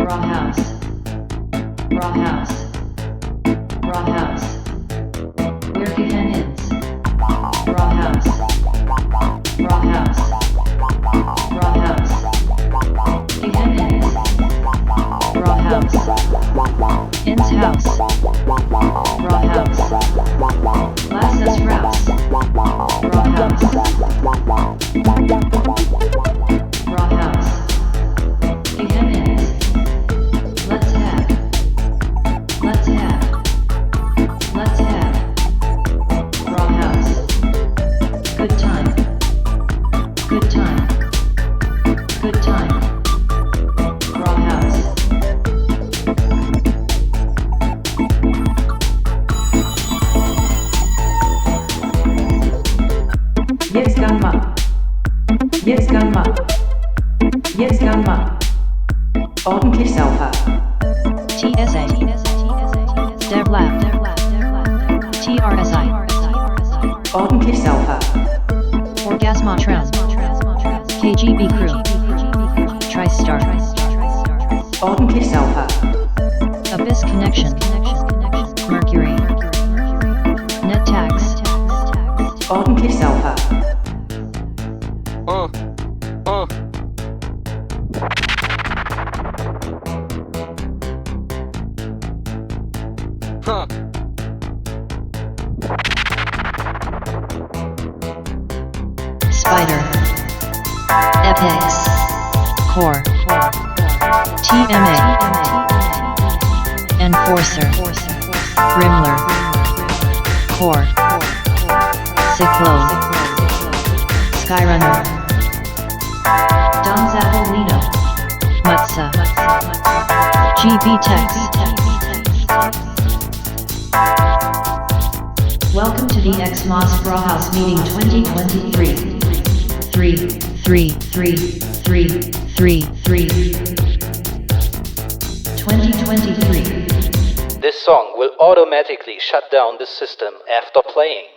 Brauhaus, Brauhaus, Brauhaus, where gehen ins? Brauhaus, Brauhaus, Brauhaus, gehen ins? Brauhaus, ins Haus, Brauhaus, lass es raus, Brauhaus, Brauhaus, gehen ins? Let's have, let's have, let's have, Brauhaus, good time, good time, good time, Brauhaus. Jetzt gang mal, jetzt gang mal, jetzt gang mal, ordentlich Saufa. T.S.A. DevLab T.S.A. Ordentlich Saufa. Orgasmatron KGB Crew TriStar Ordentlich Saufa. Abyss Connection Mercury NetTags Ordentlich Saufa. Spider Apex Core TMA Enforcer Rimmler Core Cyclone Skyrunner Donzavolino. Mutsa GB Welcome to the XMOS Brauhaus meeting 2023. 2023. This song will automatically shut down the system after playing.